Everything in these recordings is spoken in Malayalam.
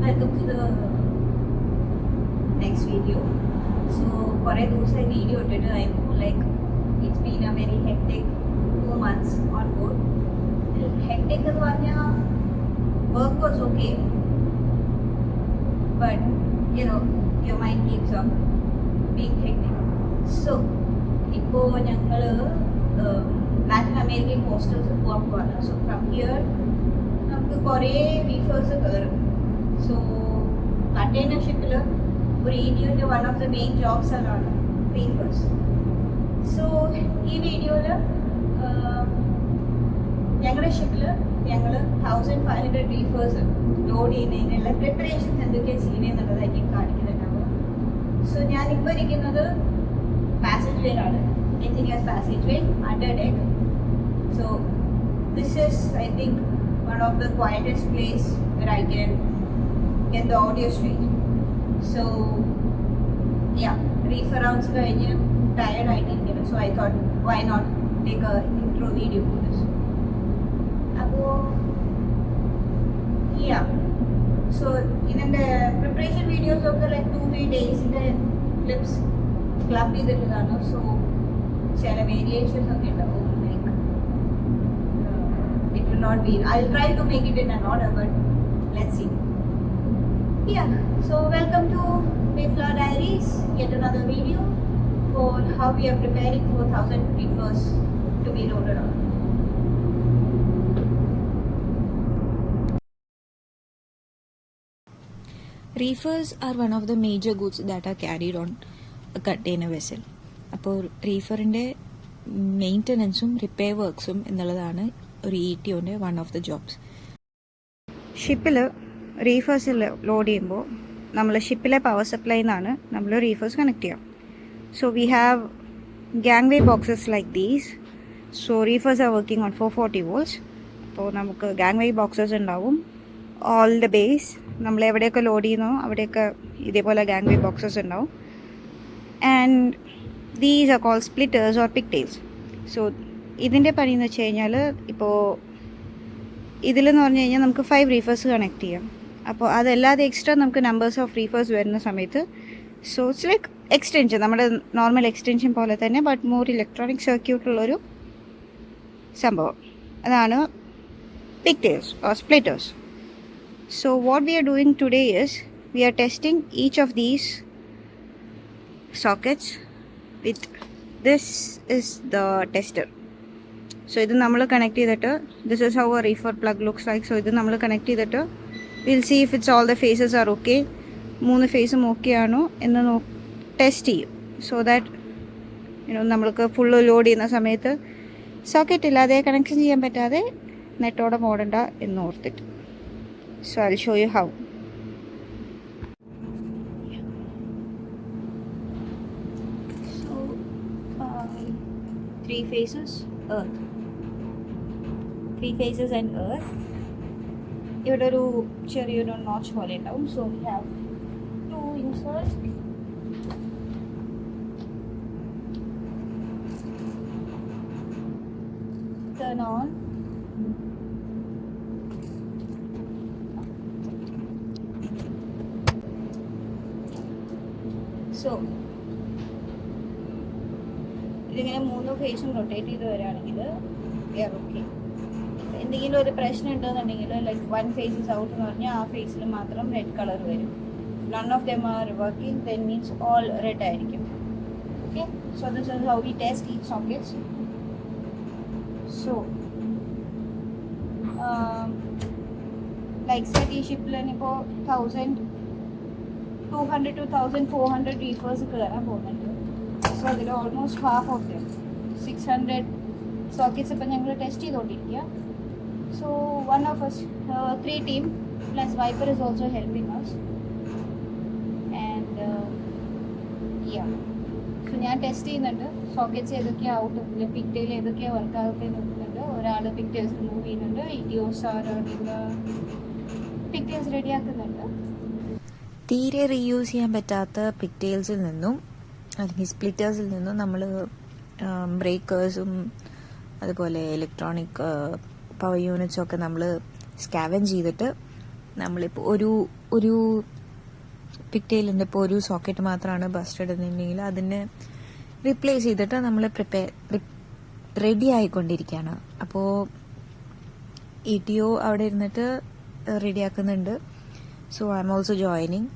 Welcome to the next video. So, for a video today, I know like it's been a very hectic 2 months on board. Hectic work was okay, but you know your mind keeps on being hectic. So, ഇപ്പോൾ ഞങ്ങൾ ലാറ്റിൻ അമേരിക്കൻ ഹോസ്റ്റൽസ് പോകാൻ പോവാണ്. സോ ഫ്രം ഹിയർ നമുക്ക് കുറേ റീഫേഴ്സ് കയറും. സോ കണ്ടെയ്നർ ഷിപ്പിൽ ഒരു EDUവിൻ്റെ one of the main jobs ആണ് റീഫേഴ്സ്. സോ ഈ വീഡിയോയിൽ ഞങ്ങളുടെ ഷിപ്പിൽ ഞങ്ങൾ 1500 റീഫേഴ്സ് ലോഡ് ചെയ്യുന്നതിനുള്ള പ്രിപ്പറേഷൻസ് എന്തൊക്കെയാണ് ചെയ്യുന്നതെന്നുള്ളതായിരിക്കും കാണിക്കുന്നുണ്ടാവുക. സോ ഞാനിപ്പോൾ ഇരിക്കുന്നത് passage way ആണ്, engineer's passage way under deck. So this is, I think, one of the quietest place where I can get the audio straight. So yeah, reefer rounds കഴിഞ്ഞ് tired ആയിട്ടിരിക്കുന്നു. So I thought why not take a intro video for this. അപ്പോൾ yeah, so ഇതിൻ്റെ preparation videos ഒക്കെ like 2-3 days-ൻ്റെ clips ക്ലബ് ചെയ്തിട്ടുള്ളതാണ്. സോ ചില വേരിയേഷൻസ് ഒക്കെ ഉണ്ടാവും. Like it will not be, I will try to make it in an order, but let's see. Yeah, so welcome to Mayflower Diaries, yet another video for how we are preparing for 1000 reefers to be loaded on. Reefers are one of the major goods that are carried on container vessel. അപ്പോൾ റീഫറിൻ്റെ മെയിൻ്റനൻസും റിപ്പയർ വർക്ക്സും എന്നുള്ളതാണ് ഒരു ETOൻ്റെ വൺ ഓഫ് ദ ജോബ്സ്. ഷിപ്പിൽ റീഫേഴ്സ് ലോഡ് ചെയ്യുമ്പോൾ നമ്മൾ ഷിപ്പിലെ പവർ സപ്ലൈയിൽ നിന്നാണ് നമ്മൾ റീഫേഴ്സ് കണക്ട് ചെയ്യാം. So we have gangway boxes like these. So reefers are working on 440 volts. അപ്പോൾ നമുക്ക് ഗാങ്വേ ബോക്സസ് ഉണ്ടാവും ഓൾ ദ ബേസ്. നമ്മൾ എവിടെയൊക്കെ ലോഡ് ചെയ്യുന്നോ അവിടെയൊക്കെ ഇതേപോലെ ഗാങ്വേ ബോക്സസ് ഉണ്ടാവും. And these are called splitters or pigtails. So ഇതിൻ്റെ പണി എന്ന് വെച്ച് കഴിഞ്ഞാൽ ഇപ്പോൾ ഇതിലെന്ന് പറഞ്ഞു കഴിഞ്ഞാൽ നമുക്ക് 5 റീഫേഴ്സ് കണക്ട് ചെയ്യാം. അപ്പോൾ അതല്ലാതെ എക്സ്ട്രാ നമുക്ക് നമ്പേഴ്സ് ഓഫ് റീഫേഴ്സ് വരുന്ന സമയത്ത് സോ ഇറ്റ്സ് ലൈക്ക് എക്സ്റ്റൻഷൻ, നമ്മുടെ നോർമൽ എക്സ്റ്റൻഷൻ പോലെ തന്നെ ബട്ട് മോർ ഇലക്ട്രോണിക് സർക്യൂട്ടുള്ളൊരു സംഭവം. അതാണ് pigtails or splitters. So what we are doing today is we are testing each of these sockets with this is the tester. So ഇത് നമ്മൾ കണക്ട് ചെയ്തിട്ട് this is how a reefer plug looks like. So ഇത് നമ്മൾ കണക്ട് ചെയ്തിട്ട് we'll see if it's all the faces are okay, 3 ഫേസും ഓക്കെ ആണോ എന്ന് ടെസ്റ്റ് ചെയ്യും. സോ ദാറ്റ് നമ്മൾക്ക് ഫുള്ള് ലോഡ് ചെയ്യുന്ന സമയത്ത് സോക്കറ്റ് ഇല്ലാതെ കണക്ഷൻ ചെയ്യാൻ പറ്റാതെ നെറ്റോടെ മോടണ്ട എന്ന് ഓർത്തിട്ട്. So I will show you how. Three faces, earth. 3 faces and earth. ഇവിടെ ഒരു ചെറിയൊരു നോച്ച് പോലെ ഉണ്ടാവും. So we have 2 inserts. Turn on. So ഇതിങ്ങനെ 3 ഫേസും റൊട്ടേറ്റ് ചെയ്ത് വരികയാണെങ്കിൽ ഓക്കെ. എന്തെങ്കിലും ഒരു പ്രശ്നം ഉണ്ടെന്നുണ്ടെങ്കിൽ ലൈക്ക് 1 ഫേസ് ഇസ് ഔട്ട് എന്ന് പറഞ്ഞാൽ ആ ഫേസിൽ മാത്രം റെഡ് കളർ വരും. None of them are working, then means all red ആയിരിക്കും. Okay, so this is how we test each sockets. So like set ഈ ഷിപ്പിൽ ഇപ്പോൾ 1200 to 1400 റീഫേഴ്സ് കയറാൻ പോകുന്നുണ്ട്. സോ അതിൽ almost half of them 600 sockets ഇപ്പം ഞങ്ങൾ ടെസ്റ്റ് ചെയ്തുകൊണ്ടിരിക്കുക. So one of us 3 team plus wiper is also helping us. And so ഞാൻ ടെസ്റ്റ് ചെയ്യുന്നുണ്ട് സോക്കറ്റ്സ് ഏതൊക്കെയാണ് ഔട്ട്, പിക്ടെയിൽ ഏതൊക്കെയാണ് വർക്ക് ആകട്ടെ നോക്കുന്നുണ്ട്. ഒരാൾ പിക്ടെയിൽസ് റിമൂവ് ചെയ്യുന്നുണ്ട്. ETOs പിക്ടെയിൽസ് റെഡിയാക്കുന്നുണ്ട്. തീരെ റീയൂസ് ചെയ്യാൻ പറ്റാത്ത പിക്ടെയിൽസിൽ നിന്നും അല്ലെങ്കിൽ സ്പ്ലിറ്റേഴ്സിൽ നിന്നും നമ്മൾ ബ്രേക്കേഴ്സും അതുപോലെ ഇലക്ട്രോണിക് പവർ യൂണിറ്റ്സും ഒക്കെ നമ്മൾ സ്കാവൻ ചെയ്തിട്ട് നമ്മളിപ്പോൾ ഒരു പിക്ടെയിലിൻ്റെ ഇപ്പോൾ ഒരു സോക്കറ്റ് മാത്രമാണ് ബസ്റ്റഡ് എന്നുണ്ടെങ്കിൽ അതിനെ റീപ്ലേസ് ചെയ്തിട്ട് നമ്മൾ റെഡി ആയിക്കൊണ്ടിരിക്കുകയാണ്. അപ്പോൾ ETO അവിടെ ഇരുന്നിട്ട് റെഡിയാക്കുന്നുണ്ട്. So I am also joining.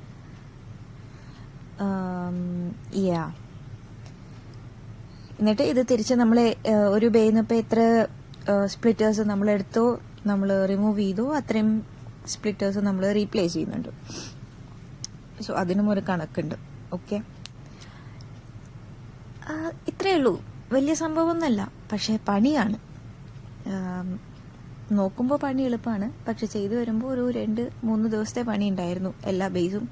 എന്നിട്ട് ഇത് തിരിച്ച് നമ്മൾ ഒരു ബേയിൽ നിന്ന് ഇപ്പോൾ എത്ര സ്പ്ലിറ്റേഴ്സ് നമ്മളെടുത്തോ നമ്മൾ റിമൂവ് ചെയ്തോ അത്രയും സ്പ്ലിറ്റേഴ്സ് നമ്മൾ റീപ്ലേസ് ചെയ്യുന്നുണ്ട്. സോ അതിനും ഒരു കണക്കുണ്ട്. ഓക്കെ, ഇത്രയേ ഉള്ളൂ. വലിയ സംഭവമൊന്നുമല്ല, പക്ഷേ പണിയാണ്. നോക്കുമ്പോൾ പണി എളുപ്പമാണ്, പക്ഷെ ചെയ്തു വരുമ്പോൾ ഒരു 2-3 ദിവസത്തെ പണി ഉണ്ടായിരുന്നു. എല്ലാ ബേസും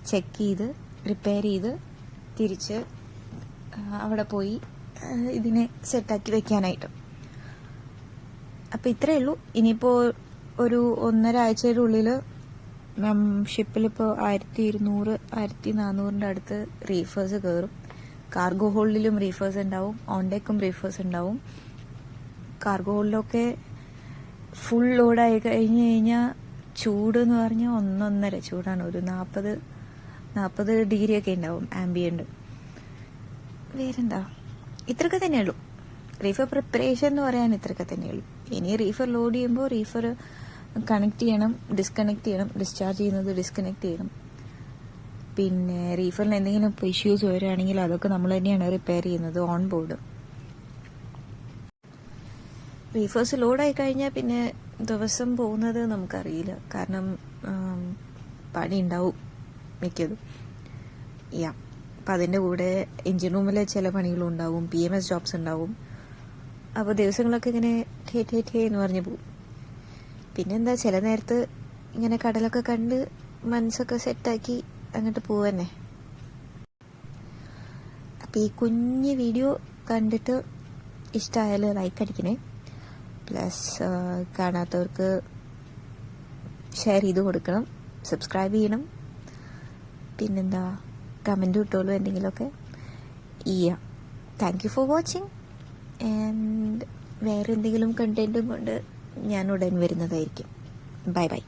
ചെക്ക് ചെയ്ത് റിപ്പയർ ചെയ്ത് തിരിച്ച് അവിടെ പോയി ഇതിനെ സെറ്റാക്കി വെക്കാനായിട്ട്. അപ്പം ഇത്രയേ ഉള്ളൂ. ഇനിയിപ്പോൾ ഒരു 1.5 ആഴ്ചയുടെ ഉള്ളിൽ ഷിപ്പിലിപ്പോൾ 1200-1400 അടുത്ത് റീഫേഴ്സ് കയറും. കാർഗോ ഹോൾഡിലും റീഫേഴ്സ് ഉണ്ടാവും, ഓൺ ഡെക്കും റീഫേഴ്സ് ഉണ്ടാവും. കാർഗോ ഹോൾഡിലൊക്കെ ഫുൾ ലോഡായി കഴിഞ്ഞ് കഴിഞ്ഞാൽ ചൂട് എന്ന് പറഞ്ഞാൽ 1-1.5 ചൂടാണ്. ഒരു 40 ഡിഗ്രി ഒക്കെ ഉണ്ടാവും ആംബിയൻറ്റ്. വേറെന്താ, ഇത്രയൊക്കെ തന്നെയുള്ളൂ. റീഫർ പ്രിപ്പറേഷൻ എന്ന് പറയാൻ ഇത്രയൊക്കെ തന്നെയുള്ളൂ. ഇനി റീഫർ ലോഡ് ചെയ്യുമ്പോൾ റീഫർ കണക്ട് ചെയ്യണം, ഡിസ്കണക്ട് ചെയ്യണം, ഡിസ്ചാർജ് ചെയ്യുന്നത് ഡിസ്കണക്ട് ചെയ്യണം. പിന്നെ റീഫറിൽ എന്തെങ്കിലും ഇഷ്യൂസ് വരികയാണെങ്കിൽ അതൊക്കെ നമ്മൾ തന്നെയാണ് റിപ്പയർ ചെയ്യുന്നത് ഓൺ ബോർഡ്. റീഫേഴ്സ് ലോഡായി കഴിഞ്ഞാൽ പിന്നെ ദിവസം പോകുന്നത് നമുക്കറിയില്ല. കാരണം പണി ഉണ്ടാവും മിക്കതും. അപ്പം അതിൻ്റെ കൂടെ എൻജിൻ റൂമിലെ ചില പണികളും ഉണ്ടാവും, PMS ജോബ്സ് ഉണ്ടാവും. അപ്പോൾ ദിവസങ്ങളൊക്കെ ഇങ്ങനെ ഠേ എന്ന് പറഞ്ഞ് പോകും. പിന്നെന്താ, ചില നേരത്ത് ഇങ്ങനെ കടലൊക്കെ കണ്ട് മനസ്സൊക്കെ സെറ്റാക്കി അങ്ങോട്ട് പോവന്നെ. അപ്പം ഈ കുഞ്ഞ് വീഡിയോ കണ്ടിട്ട് ഇഷ്ടമായാൽ ലൈക്ക് അടിക്കണേ. പ്ലസ് കാണാത്തവർക്ക് ഷെയർ ചെയ്ത് കൊടുക്കണം, സബ്സ്ക്രൈബ് ചെയ്യണം. പിന്നെന്താ, കമൻറ്റ് ഇട്ടോളൂ എന്തെങ്കിലുമൊക്കെ. Thank you for watching. And വേറെ എന്തെങ്കിലും കണ്ടൻറ്റും കൊണ്ട് ഞാൻ ഉടൻ വരുന്നതായിരിക്കും. Bye bye.